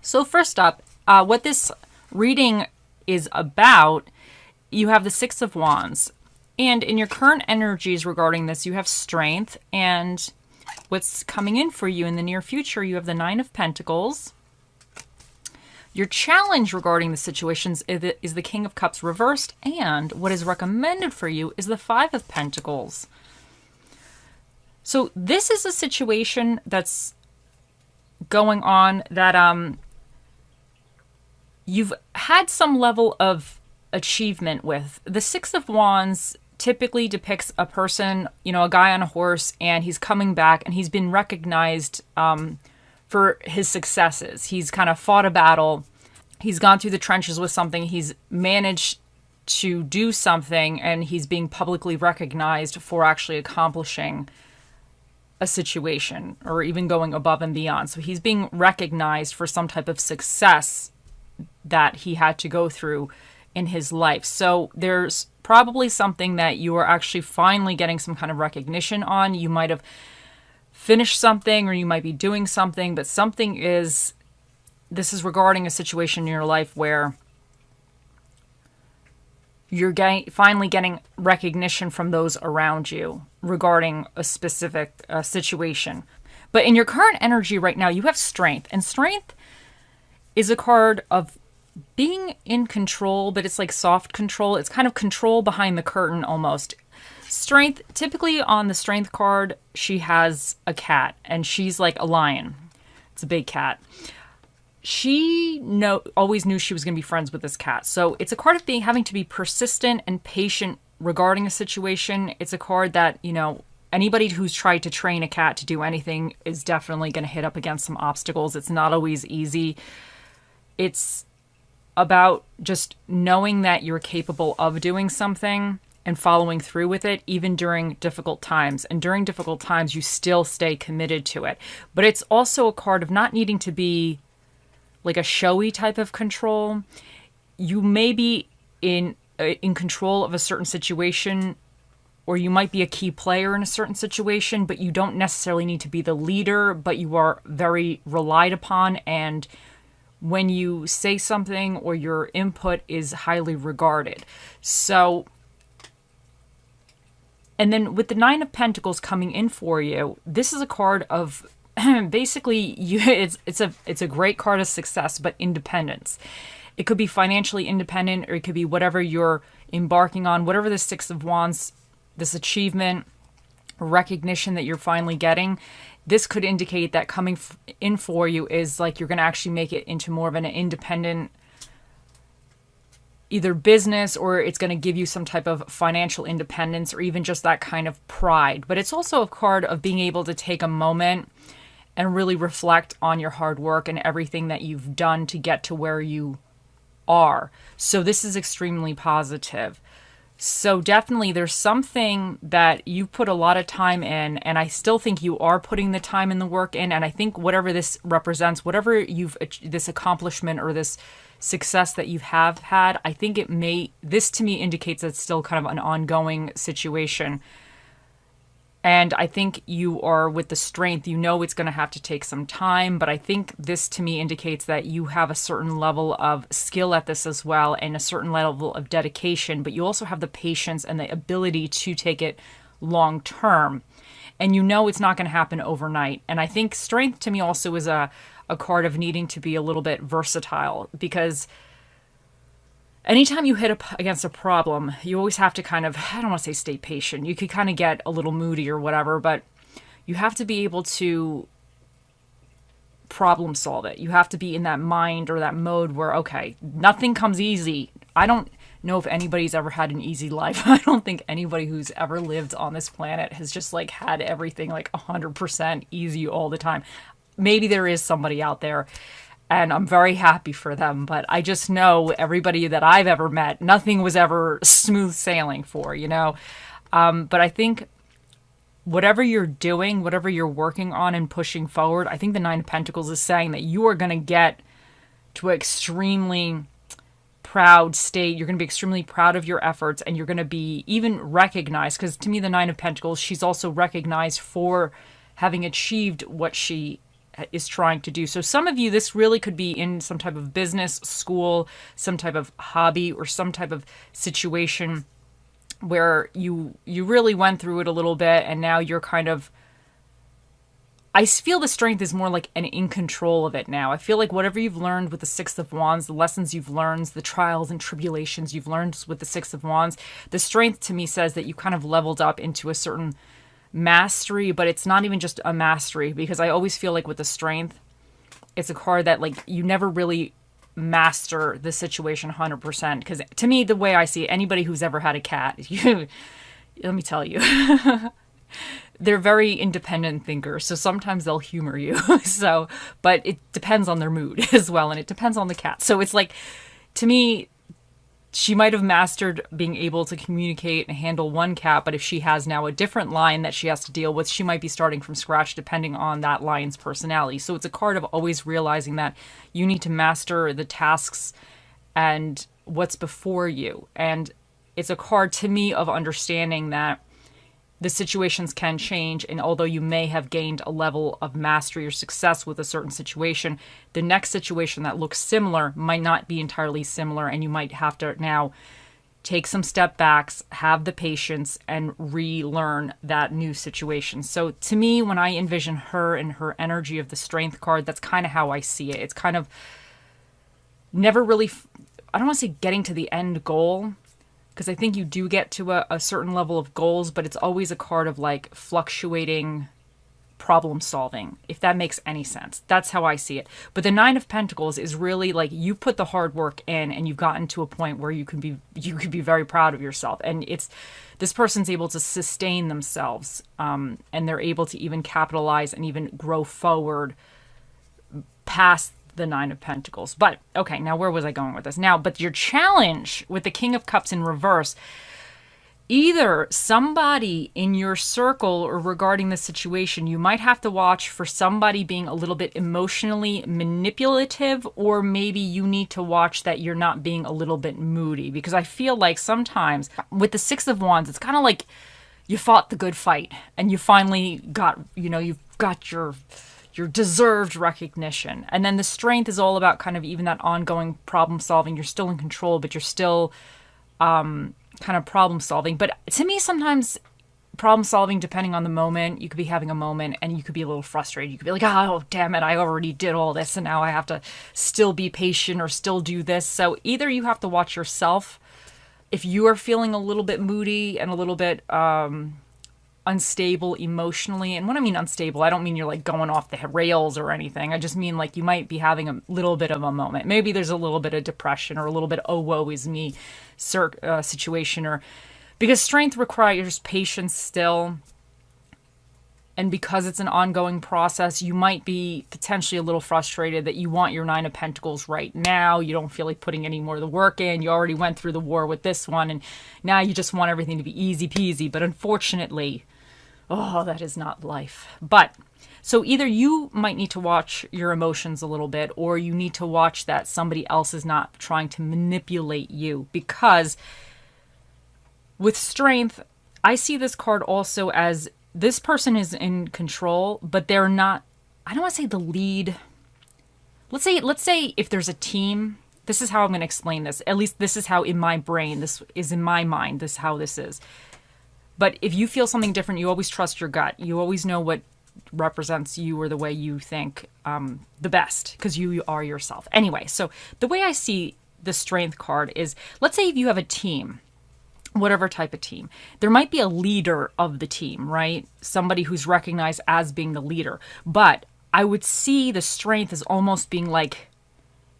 So first up, what this reading is about, you have the Six of Wands. And in your current energies regarding this, you have strength. And what's coming in for you in the near future, you have the Nine of Pentacles. Your challenge regarding the situations is the King of Cups reversed. And what is recommended for you is the Five of Pentacles. So this is a situation that's going on that you've had some level of achievement with. The Six of Wands typically depicts a person, a guy on a horse, and he's coming back and he's been recognized for his successes. He's kind of fought a battle. He's gone through the trenches with something. He's managed to do something, and he's being publicly recognized for actually accomplishing a situation or even going above and beyond. So he's being recognized for some type of success that he had to go through in his life. So there's probably something that you are actually finally getting some kind of recognition on. You might have finished something or you might be doing something, but this is regarding a situation in your life where you're finally getting recognition from those around you regarding a specific situation. But in your current energy right now, you have strength. And strength is a card of being in control, but it's like soft control. It's kind of control behind the curtain almost. Strength, typically on the strength card, she has a cat, and she's like a lion. It's a big cat. She always knew she was going to be friends with this cat. So it's a card of having to be persistent and patient regarding a situation. It's a card that, anybody who's tried to train a cat to do anything is definitely going to hit up against some obstacles. It's not always easy. It's about just knowing that you're capable of doing something and following through with it, even during difficult times. And during difficult times, you still stay committed to it. But it's also a card of not needing to be like a showy type of control. You may be in control of a certain situation, or you might be a key player in a certain situation, but you don't necessarily need to be the leader, but you are very relied upon, and when you say something or your input is highly regarded. So, and then with the Nine of Pentacles coming in for you, this is a card of basically, it's a great card of success, but independence. It could be financially independent, or it could be whatever you're embarking on, whatever the Six of Wands, this achievement, recognition that you're finally getting. This could indicate that coming in for you is like you're going to actually make it into more of an independent either business, or it's going to give you some type of financial independence, or even just that kind of pride. But it's also a card of being able to take a moment and really reflect on your hard work and everything that you've done to get to where you are. So this is extremely positive. So definitely there's something that you put a lot of time in, and I still think you are putting the time and the work in. And I think whatever this represents, whatever this accomplishment or this success that you have had, I think this to me indicates that it's still kind of an ongoing situation. And I think you are with the strength, it's going to have to take some time, but I think this to me indicates that you have a certain level of skill at this as well, and a certain level of dedication, but you also have the patience and the ability to take it long term. And it's not going to happen overnight. And I think strength to me also is a card of needing to be a little bit versatile, because anytime you hit up against a problem, you always have to kind of, I don't want to say stay patient. You could kind of get a little moody or whatever, but you have to be able to problem solve it. You have to be in that mind or that mode where, okay, nothing comes easy. I don't know if anybody's ever had an easy life. I don't think anybody who's ever lived on this planet has just like had everything like 100% easy all the time. Maybe there is somebody out there, and I'm very happy for them, but I just know everybody that I've ever met, nothing was ever smooth sailing for, But I think whatever you're doing, whatever you're working on and pushing forward, I think the Nine of Pentacles is saying that you are going to get to an extremely proud state. You're going to be extremely proud of your efforts, and you're going to be even recognized, because to me, the Nine of Pentacles, she's also recognized for having achieved what she is trying to do. So some of you, this really could be in some type of business, school, some type of hobby, or some type of situation where you really went through it a little bit, and now you're kind of, I feel the strength is more like an in control of it now. I feel like whatever you've learned with the Six of Wands, the lessons you've learned, the trials and tribulations you've learned with the Six of Wands, the strength to me says that you kind of leveled up into a certain mastery, but it's not even just a mastery, because I always feel like with the strength, it's a card that like you never really master the situation 100%. Because to me, the way I see it, anybody who's ever had a cat, let me tell you, they're very independent thinkers, so sometimes they'll humor you. So, but it depends on their mood as well, and it depends on the cat. So it's like, to me, she might have mastered being able to communicate and handle one cat, but if she has now a different lion that she has to deal with, she might be starting from scratch depending on that lion's personality. So it's a card of always realizing that you need to master the tasks and what's before you. And it's a card to me of understanding that the situations can change, and although you may have gained a level of mastery or success with a certain situation, the next situation that looks similar might not be entirely similar, and you might have to now take some step backs, have the patience, and relearn that new situation. So to me, when I envision her and her energy of the Strength card, that's kind of how I see it. It's kind of never really, I don't want to say getting to the end goal, because I think you do get to a certain level of goals, but it's always a card of like fluctuating problem solving, if that makes any sense. That's how I see it. But the Nine of Pentacles is really like you put the hard work in, and you've gotten to a point where you could be very proud of yourself. And it's this person's able to sustain themselves, and they're able to even capitalize and even grow forward past the Nine of Pentacles. But okay, now where was I going with this? Now, but your challenge with the King of Cups in reverse, either somebody in your circle or regarding the situation, you might have to watch for somebody being a little bit emotionally manipulative, or maybe you need to watch that you're not being a little bit moody, because I feel like sometimes with the Six of Wands, it's kind of like you fought the good fight and you finally got, you've got your deserved recognition. And then the Strength is all about kind of even that ongoing problem solving. You're still in control, but you're still kind of problem solving. But to me, sometimes problem solving, depending on the moment, you could be having a moment and you could be a little frustrated. You could be like, oh, damn it, I already did all this and now I have to still be patient or still do this. So either you have to watch yourself if you are feeling a little bit moody and a little bit unstable emotionally. And when I mean unstable, I don't mean you're like going off the rails or anything. I just mean like you might be having a little bit of a moment. Maybe there's a little bit of depression or a little bit, oh, woe is me situation, or because Strength requires patience still. And because it's an ongoing process, you might be potentially a little frustrated that you want your Nine of Pentacles right now. You don't feel like putting any more of the work in. You already went through the war with this one, and now you just want everything to be easy peasy. But unfortunately, oh, that is not life. But so either you might need to watch your emotions a little bit, or you need to watch that somebody else is not trying to manipulate you. Because with Strength, I see this card also as this person is in control, but they're not, I don't want to say the lead. Let's say if there's a team, this is how I'm going to explain this. At least this is how in my brain, this is in my mind, this is how this is. But if you feel something different, you always trust your gut. You always know what represents you or the way you think the best, because you are yourself. Anyway, so the way I see the Strength card is, let's say if you have a team, whatever type of team, there might be a leader of the team, right? Somebody who's recognized as being the leader. But I would see the Strength as almost being like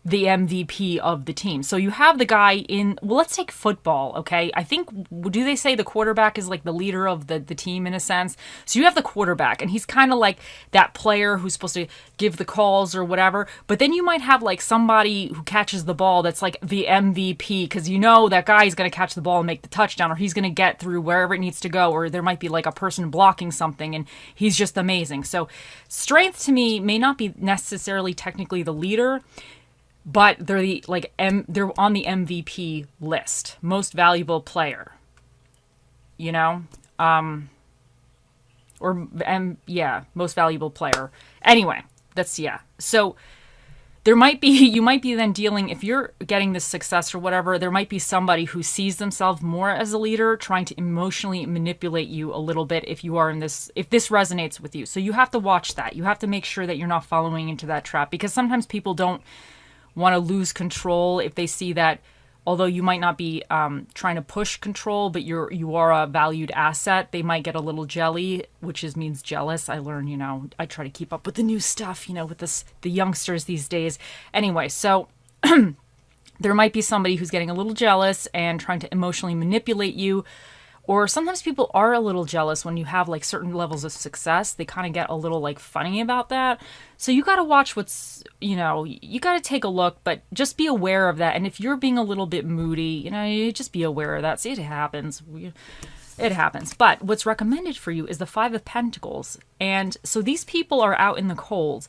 the MVP of the team. So you have the guy in, well, let's take football, okay? I think, do they say the quarterback is like the leader of the team in a sense? So you have the quarterback, and he's kind of like that player who's supposed to give the calls or whatever. But then you might have like somebody who catches the ball that's like the MVP, because you know that guy is going to catch the ball and make the touchdown, or he's going to get through wherever it needs to go, or there might be like a person blocking something and he's just amazing. So Strength to me may not be necessarily technically the leader, but they're they're on the MVP list, most valuable player, most valuable player. Anyway, Yeah. So there might be, you might be then dealing, if you're getting this success or whatever, there might be somebody who sees themselves more as a leader, trying to emotionally manipulate you a little bit if you are in this, if this resonates with you. So you have to watch that. You have to make sure that you're not following into that trap, because sometimes people don't want to lose control if they see that, although you might not be trying to push control, but you are a valued asset, they might get a little jelly, which means jealous. I learn, I try to keep up with the new stuff, with the youngsters these days. Anyway, so there might be somebody who's getting a little jealous and trying to emotionally manipulate you. Or sometimes people are a little jealous when you have like certain levels of success. They kind of get a little like funny about that. So you got to watch what's, you got to take a look, but just be aware of that. And if you're being a little bit moody, you just be aware of that. See, it happens. It happens. But what's recommended for you is the Five of Pentacles. And so these people are out in the cold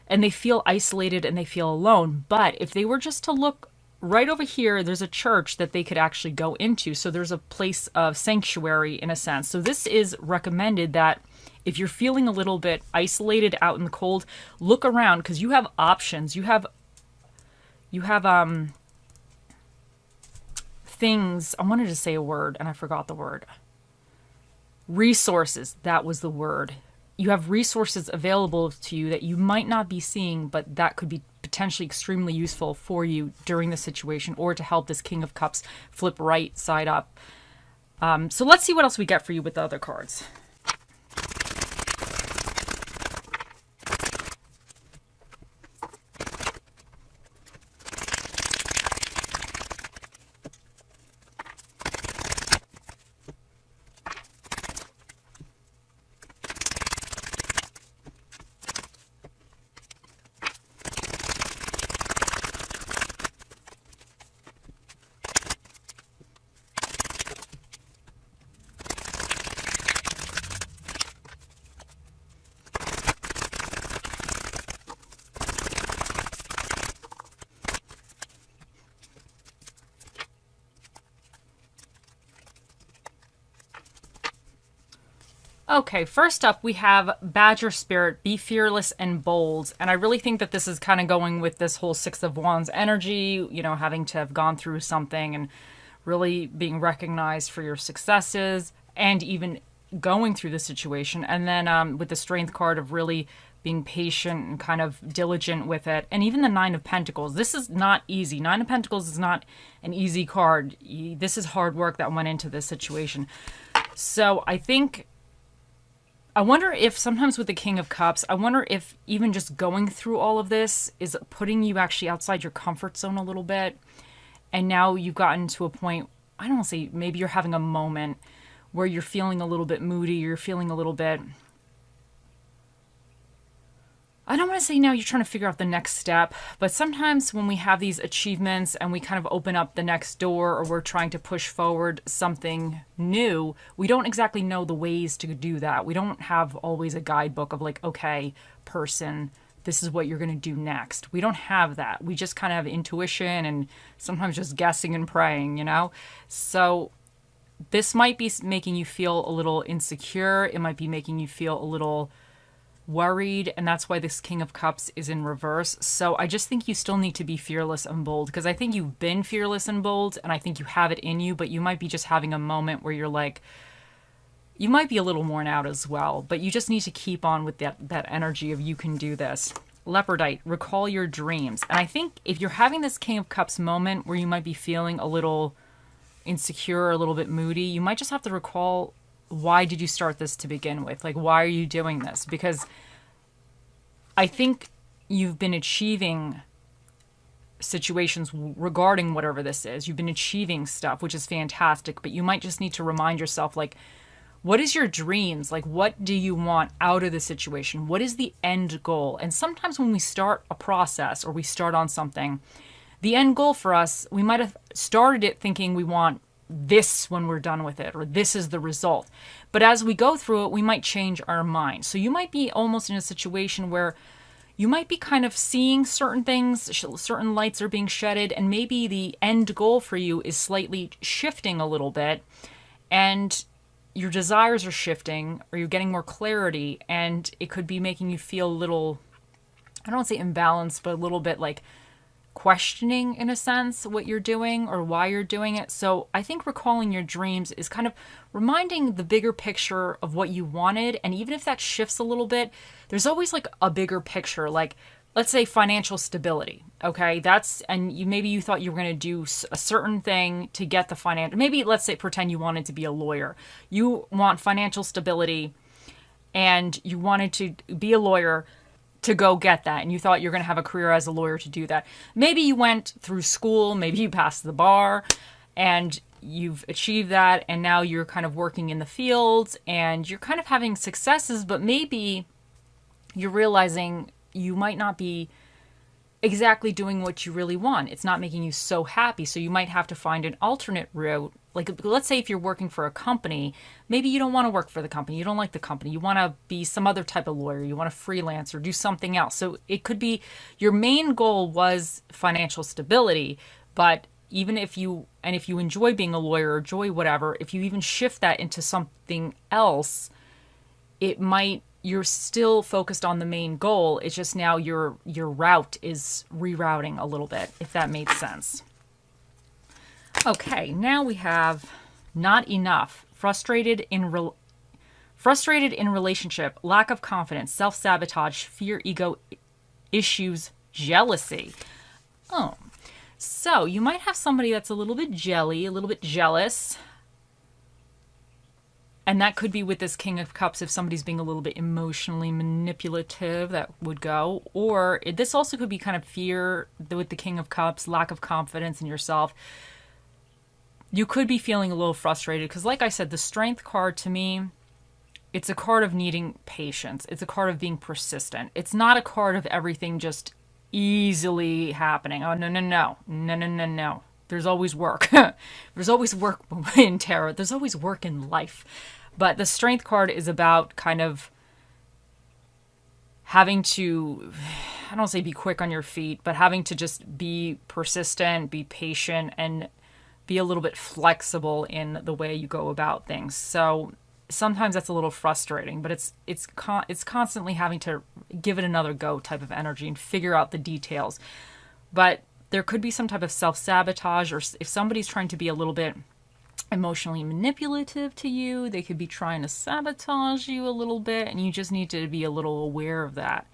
and they feel isolated and they feel alone. But if they were just to look right over here, there's a church that they could actually go into. So there's a place of sanctuary in a sense. So this is recommended that if you're feeling a little bit isolated out in the cold, look around, because you have options. You have things. I wanted to say a word and I forgot the word. Resources. That was the word. You have resources available to you that you might not be seeing, but that could be potentially extremely useful for you during the situation, or to help this King of Cups flip right side up. So let's see what else we get for you with the other cards. Okay, first up we have Badger Spirit, be fearless and bold. And I really think that this is kind of going with this whole Six of Wands energy, having to have gone through something and really being recognized for your successes and even going through the situation. And then with the Strength card of really being patient and kind of diligent with it. And even the Nine of Pentacles. This is not easy. Nine of Pentacles is not an easy card. This is hard work that went into this situation. So I wonder if sometimes with the King of Cups, I wonder if even just going through all of this is putting you actually outside your comfort zone a little bit. And now you've gotten to a point, I don't want to say, maybe you're having a moment where you're feeling a little bit moody, you're feeling a little bit, I don't want to say now you're trying to figure out the next step, but sometimes when we have these achievements and we kind of open up the next door, or we're trying to push forward something new, we don't exactly know the ways to do that. We don't have always a guidebook of like, okay, person, this is what you're going to do next. We don't have that. We just kind of have intuition and sometimes just guessing and praying, So this might be making you feel a little insecure. It might be making you feel a little worried, and that's why this King of Cups is in reverse. So I just think you still need to be fearless and bold, because I think you've been fearless and bold, and I think you have it in you, but you might be just having a moment where you're like, you might be a little worn out as well, but you just need to keep on with that energy of you can do this. Leopardite, recall your dreams. And I think if you're having this King of Cups moment where you might be feeling a little insecure, a little bit moody, you might just have to recall, why did you start this to begin with? Like, why are you doing this? Because I think you've been achieving situations regarding whatever this is. You've been achieving stuff, which is fantastic, but you might just need to remind yourself, like, what is your dreams? Like, what do you want out of the situation? What is the end goal? And sometimes when we start a process or we start on something, the end goal for us, we might have started it thinking we want this when we're done with it, or this is the result. But as we go through it, we might change our mind. So you might be almost in a situation where you might be kind of seeing certain things, certain lights are being shedded, and maybe the end goal for you is slightly shifting a little bit, and your desires are shifting, or you're getting more clarity, and it could be making you feel a little I don't want to say imbalanced, but a little bit like questioning in a sense what you're doing or why you're doing it. So I think recalling your dreams is kind of reminding the bigger picture of what you wanted. And even if that shifts a little bit, there's always like a bigger picture, like let's say financial stability. Okay. And maybe you thought you were going to do a certain thing to get the financial, maybe let's say pretend you wanted to be a lawyer. You want financial stability and you wanted to be a lawyer to go get that, and you thought you're going to have a career as a lawyer to do that. Maybe you went through school, maybe you passed the bar, and you've achieved that, and now you're kind of working in the fields, and you're kind of having successes, but maybe you're realizing you might not be exactly doing what you really want. It's not making you so happy, so you might have to find an alternate route. Like, let's say if you're working for a company, maybe you don't want to work for the company. You don't like the company. You want to be some other type of lawyer. You want to freelance or do something else. So it could be your main goal was financial stability, but even if you enjoy being a lawyer or enjoy whatever, if you even shift that into something else, you're still focused on the main goal. It's just now your route is rerouting a little bit, if that made sense. Okay, now we have not enough, frustrated in relationship, lack of confidence, self-sabotage, fear, ego issues, jealousy. Oh, so you might have somebody that's a little bit jelly, a little bit jealous. And that could be with this King of Cups if somebody's being a little bit emotionally manipulative, that would go. Or this also could be kind of fear with the King of Cups, lack of confidence in yourself. You could be feeling a little frustrated because, like I said, the Strength card to me, it's a card of needing patience. It's a card of being persistent. It's not a card of everything just easily happening. Oh, no. There's always work. There's always work in tarot. There's always work in life. But the Strength card is about kind of having to, I don't want to say be quick on your feet, but having to just be persistent, be patient, and be a little bit flexible in the way you go about things. So sometimes that's a little frustrating, but it's constantly having to give it another go type of energy and figure out the details. But there could be some type of self-sabotage, or if somebody's trying to be a little bit emotionally manipulative to you, they could be trying to sabotage you a little bit, and you just need to be a little aware of that.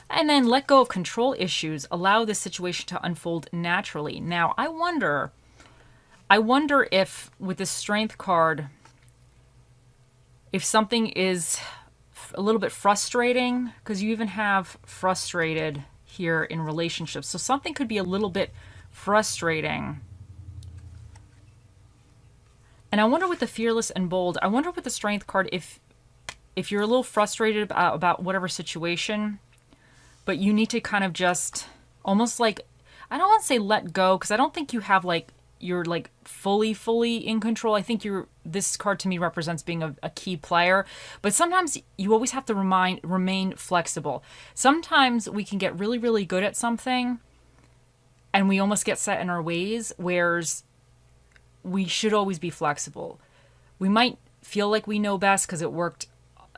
And then let go of control issues. Allow the situation to unfold naturally. Now, I wonder if with the Strength card, if something is a little bit frustrating, because you even have frustrated here in relationships. So something could be a little bit frustrating. And I wonder with the Fearless and Bold, I wonder with the Strength card if you're a little frustrated about whatever situation, but you need to kind of just almost like, I don't want to say let go, because I don't think you have like, you're like fully in control. I think this card to me represents being a key player, but sometimes you always have to remain flexible. Sometimes we can get really, really good at something and we almost get set in our ways, whereas we should always be flexible. We might feel like we know best because it worked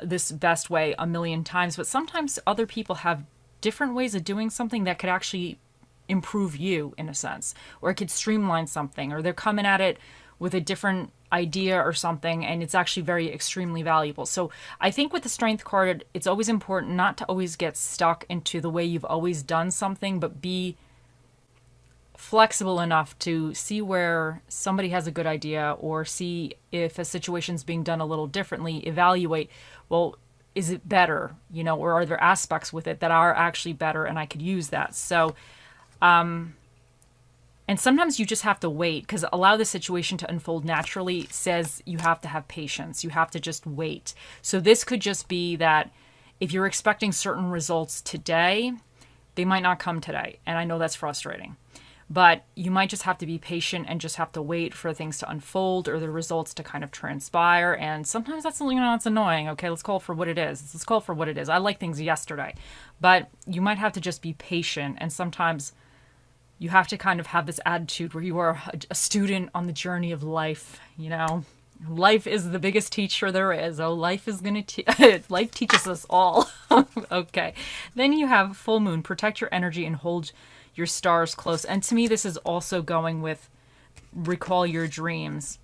this best way a million times, but sometimes other people have different ways of doing something that could actually improve you in a sense, or it could streamline something, or they're coming at it with a different idea or something, and it's actually very extremely valuable. So I think with the Strength card, it's always important not to always get stuck into the way you've always done something, but be flexible enough to see where somebody has a good idea, or see if a situation's being done a little differently, evaluate, well, is it better, or are there aspects with it that are actually better and I could use that. So and sometimes you just have to wait, because allow the situation to unfold naturally says you have to have patience. You have to just wait. So this could just be that if you're expecting certain results today, they might not come today. And I know that's frustrating, but you might just have to be patient and just have to wait for things to unfold or the results to kind of transpire. And sometimes that's it's annoying. Okay, let's call it for what it is. Let's call it for what it is. I like things yesterday, but you might have to just be patient. And sometimes you have to kind of have this attitude where you are a student on the journey of life, Life is the biggest teacher there is. Oh, life is going to life teaches us all. Okay. Then you have full moon. Protect your energy and hold your stars close. And to me, this is also going with recall your dreams.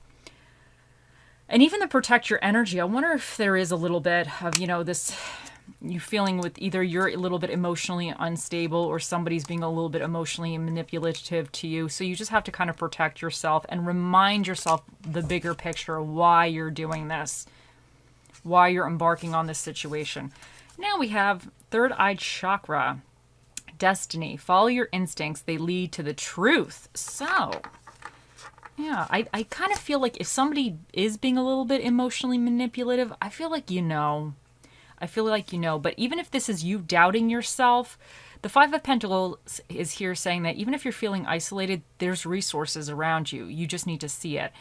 And even the protect your energy, I wonder if there is a little bit of, this, you feeling with either you're a little bit emotionally unstable or somebody's being a little bit emotionally manipulative to you. So you just have to kind of protect yourself and remind yourself the bigger picture of why you're doing this, why you're embarking on this situation. Now we have third eye chakra, destiny. Follow your instincts. They lead to the truth. So yeah, I kind of feel like if somebody is being a little bit emotionally manipulative, I feel like but even if this is you doubting yourself, the Five of Pentacles is here saying that even if you're feeling isolated, there's resources around you. You just need to see it.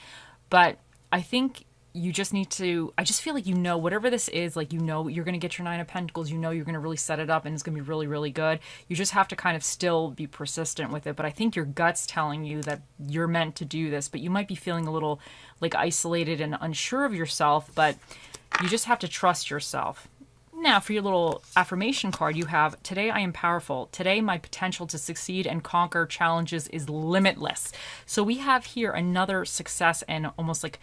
But I think you just need to, I just feel like whatever this is, like you're going to get your Nine of Pentacles, you're going to really set it up and it's going to be really, really good. You just have to kind of still be persistent with it. But I think your gut's telling you that you're meant to do this, but you might be feeling a little like isolated and unsure of yourself, but you just have to trust yourself. Now, for your little affirmation card, you have, today I am powerful. Today my potential to succeed and conquer challenges is limitless. So we have here another success and almost like,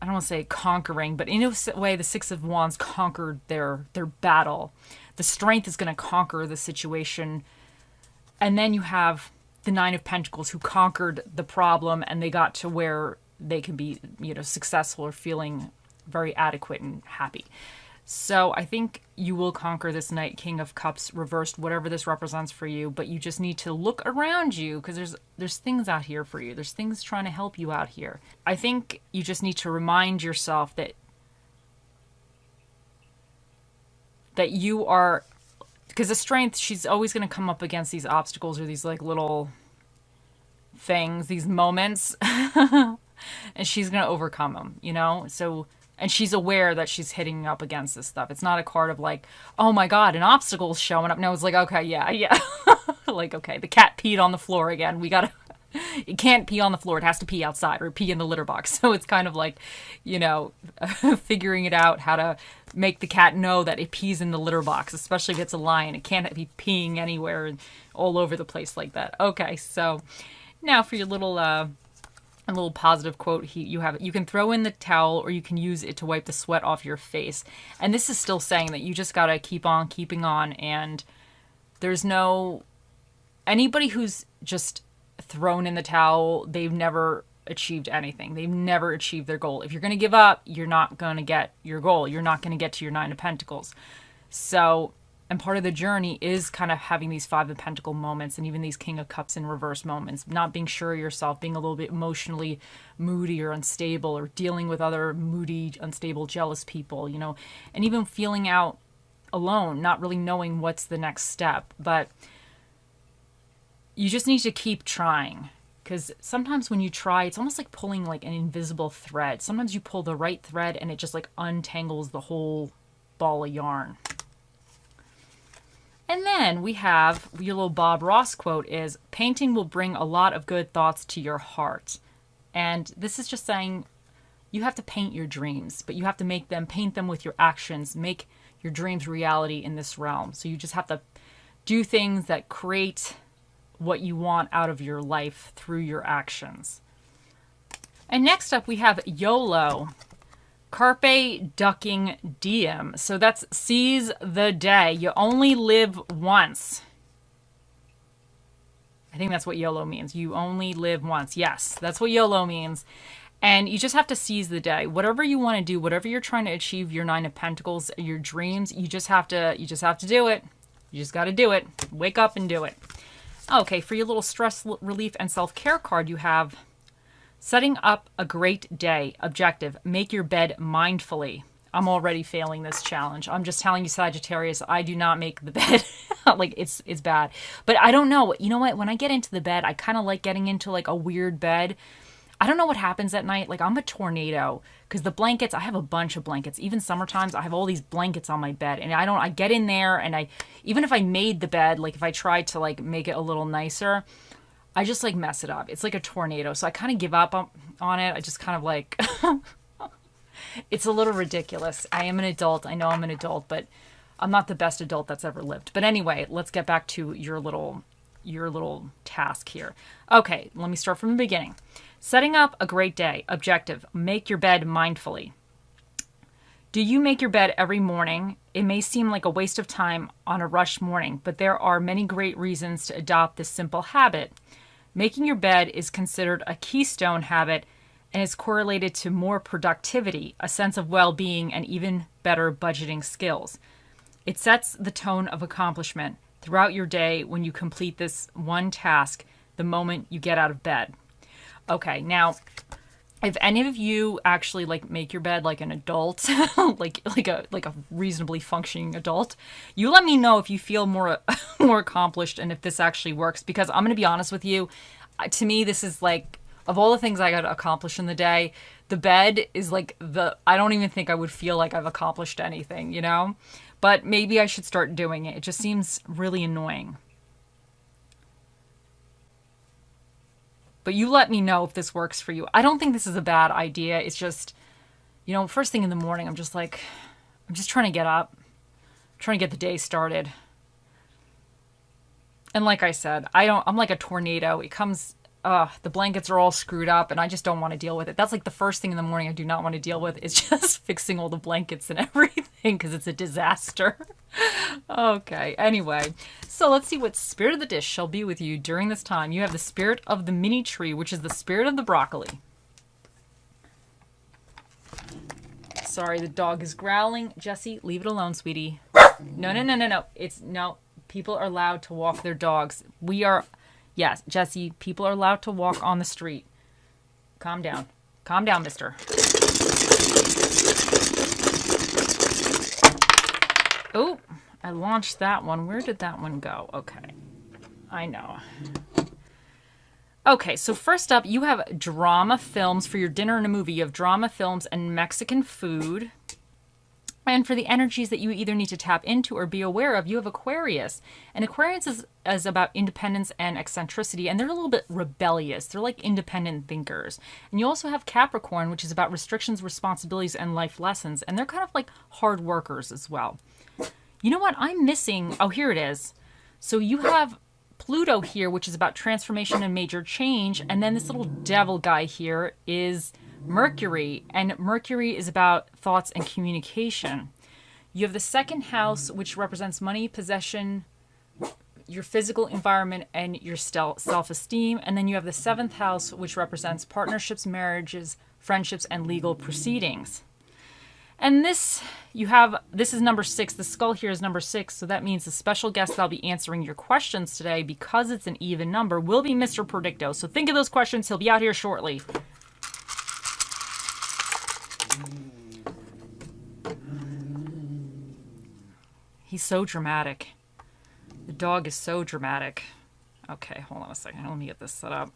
I don't want to say conquering, but in a way, the Six of Wands conquered their battle. The strength is going to conquer the situation. And then you have the Nine of Pentacles who conquered the problem and they got to where they can be, successful or feeling very adequate and happy. So I think you will conquer this Knight, King of Cups reversed, whatever this represents for you. But you just need to look around you because there's things out here for you. There's things trying to help you out here. I think you just need to remind yourself that you are, because the strength, she's always going to come up against these obstacles or these like little things, these moments, and she's going to overcome them, So. And she's aware that she's hitting up against this stuff. It's not a card of like, oh my God, an obstacle's showing up. No, it's like, okay, yeah. Like, okay, the cat peed on the floor again. It can't pee on the floor. It has to pee outside or pee in the litter box. So it's kind of like, figuring it out how to make the cat know that it pees in the litter box, especially if it's a lion. It can't be peeing anywhere and all over the place like that. Okay, so now for your little... a little positive quote, you can throw in the towel or you can use it to wipe the sweat off your face. And this is still saying that you just got to keep on keeping on. And there's anybody who's just thrown in the towel, they've never achieved anything. They've never achieved their goal. If you're going to give up, you're not going to get your goal. You're not going to get to your Nine of Pentacles. So, and part of the journey is kind of having these Five of Pentacles moments and even these King of Cups in reverse moments, not being sure of yourself, being a little bit emotionally moody or unstable or dealing with other moody, unstable, jealous people, and even feeling out alone, not really knowing what's the next step. But you just need to keep trying because sometimes when you try, it's almost like pulling like an invisible thread. Sometimes you pull the right thread and it just like untangles the whole ball of yarn. And then we have your little Bob Ross quote is, painting will bring a lot of good thoughts to your heart. And this is just saying you have to paint your dreams, but you have to paint them with your actions, make your dreams reality in this realm. So you just have to do things that create what you want out of your life through your actions. And next up we have YOLO. Carpe ducking diem. So that's seize the day. You only live once. I think that's what YOLO means. You only live once. Yes, that's what YOLO means. And you just have to seize the day. Whatever you want to do, whatever you're trying to achieve, your Nine of Pentacles, your dreams, you just have to do it. You just got to do it. Wake up and do it. Okay, for your little stress relief and self-care card, you have setting up a great day. Objective, make your bed mindfully. I'm already failing this challenge. I'm just telling you, Sagittarius, I do not make the bed. Like, it's bad. But I don't know. You know what? When I get into the bed, I kind of like getting into, like, a weird bed. I don't know what happens at night. Like, I'm a tornado. Because the blankets, I have a bunch of blankets. Even summertimes, I have all these blankets on my bed. And I get in there, and even if I made the bed, like, if I tried to, like, make it a little nicer, I just like mess it up. It's like a tornado. So I kind of give up on it. I just kind of like, it's a little ridiculous. I am an adult. I know I'm an adult, but I'm not the best adult that's ever lived. But anyway, let's get back to your little task here. Okay, let me start from the beginning. Setting up a great day. Objective, make your bed mindfully. Do you make your bed every morning? It may seem like a waste of time on a rush morning, but there are many great reasons to adopt this simple habit. Making your bed is considered a keystone habit and is correlated to more productivity, a sense of well-being, and even better budgeting skills. It sets the tone of accomplishment throughout your day when you complete this one task the moment you get out of bed. Okay, now, if any of you actually like make your bed like an adult, like a reasonably functioning adult, you let me know if you feel more accomplished and if this actually works. Because I'm gonna be honest with you, to me this is like, of all the things I got to accomplish in the day, the bed is like I don't even think I would feel like I've accomplished anything, you know? But maybe I should start doing it. It just seems really annoying. But you let me know if this works for you. I don't think this is a bad idea. It's just, you know, first thing in the morning, I'm just trying to get up, trying to get the day started. And like I said, I'm like a tornado. It comes, the blankets are all screwed up and I just don't want to deal with it. That's like the first thing in the morning I do not want to deal with is just fixing all the blankets and everything because it's a disaster. Okay, anyway, so let's see what spirit of the dish shall be with you during this time. You have the spirit of the mini tree, which is the spirit of the broccoli. Sorry, the dog is growling. Jesse, leave it alone, sweetie. No. No. People are allowed to walk their dogs. Yes, Jesse, people are allowed to walk on the street. Calm down. Calm down, mister. Oh, I launched that one. Where did that one go? Okay. I know. Okay, so first up, you have drama films for your dinner and a movie. You have drama films and Mexican food. And for the energies that you either need to tap into or be aware of, you have Aquarius. And Aquarius is about independence and eccentricity, and they're a little bit rebellious. They're like independent thinkers. And you also have Capricorn, which is about restrictions, responsibilities, and life lessons. And they're kind of like hard workers as well. You know what? I'm missing... Oh, here it is. So you have Pluto here, which is about transformation and major change. And then this little devil guy here is Mercury. And Mercury is about thoughts and communication. You have the second house, which represents money, possession, your physical environment, and your self-esteem. And then you have the seventh house, which represents partnerships, marriages, friendships, and legal proceedings. And this is number 6. The skull here is number 6. So that means the special guest that'll be answering your questions today, because it's an even number, will be Mr. Predicto. So think of those questions. He'll be out here shortly. He's so dramatic. The dog is so dramatic. Okay, hold on a second. Let me get this set up.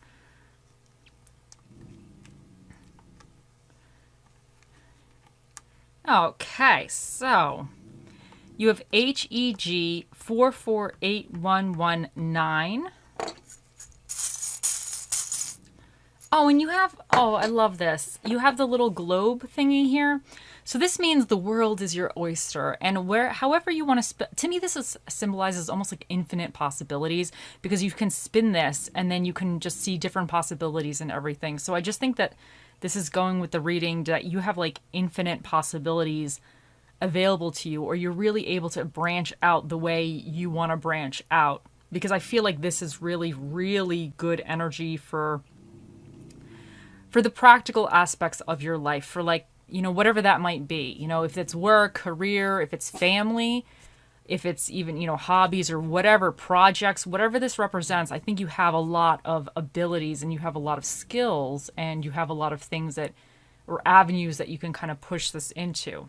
Okay, so you have HEG 448119. Oh, and you have, I love this. You have the little globe thingy here. So this means the world is your oyster, and however you want to to me, this symbolizes almost like infinite possibilities, because you can spin this and then you can just see different possibilities and everything. So I just think that this is going with the reading that you have like infinite possibilities available to you, or you're really able to branch out the way you want to branch out, because I feel like this is really, really good energy for the practical aspects of your life, for like, you know, whatever that might be, you know, if it's work, career, if it's family, if it's even, you know, hobbies or whatever, projects, whatever this represents. I think you have a lot of abilities and you have a lot of skills and you have a lot of things that, or avenues that you can kind of push this into.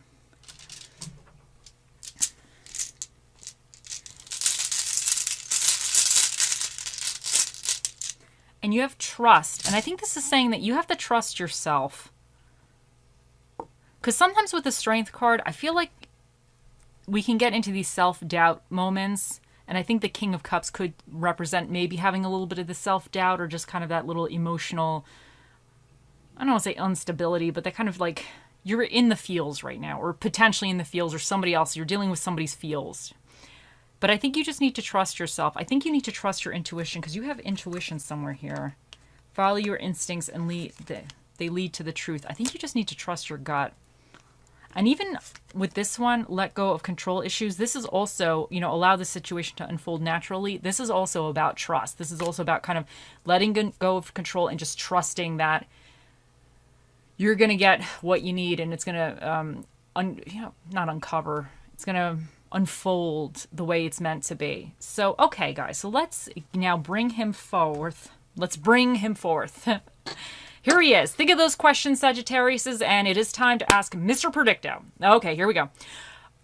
And you have trust. And I think this is saying that you have to trust yourself. Because sometimes with the Strength card, I feel like we can get into these self-doubt moments. And I think the King of Cups could represent maybe having a little bit of the self-doubt, or just kind of that little emotional I don't want to say instability, but that kind of like, you're in the feels right now, or potentially in the feels, or somebody else. You're dealing with somebody's feels. But I think you just need to trust yourself. I think you need to trust your intuition, because you have intuition somewhere here. Follow your instincts and they lead to the truth. I think you just need to trust your gut. And even with this one, let go of control issues. This is also, you know, allow the situation to unfold naturally. This is also about trust. This is also about kind of letting go of control and just trusting that you're going to get what you need, and it's going to, not uncover. It's going to unfold the way it's meant to be. So, okay, guys. So let's now bring him forth. Let's bring him forth. Here he is. Think of those questions, Sagittariuses, and it is time to ask Mr. Predicto. Okay, here we go.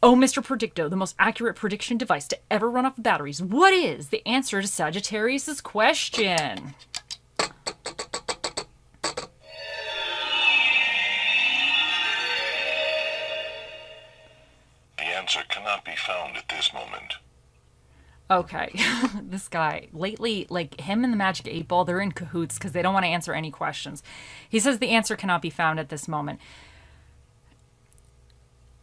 Oh, Mr. Predicto, the most accurate prediction device to ever run off batteries. What is the answer to Sagittarius's question? The answer cannot be found at this moment. Okay, this guy, lately, like him and the Magic 8 Ball, they're in cahoots because they don't want to answer any questions. He says the answer cannot be found at this moment.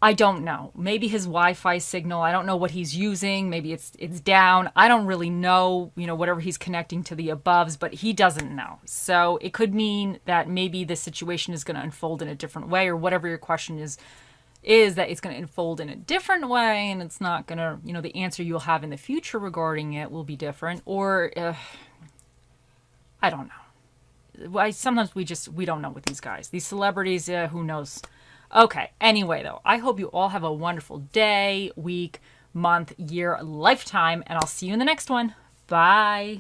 I don't know. Maybe his Wi-Fi signal, I don't know what he's using. Maybe it's down. I don't really know, you know, whatever he's connecting to the aboves, but he doesn't know. So it could mean that maybe the situation is going to unfold in a different way, or whatever your question is that it's going to unfold in a different way, and it's not going to, you know, the answer you'll have in the future regarding it will be different, or I don't know. Sometimes we don't know with these guys. These celebrities, who knows? Okay, anyway, though, I hope you all have a wonderful day, week, month, year, lifetime, and I'll see you in the next one. Bye.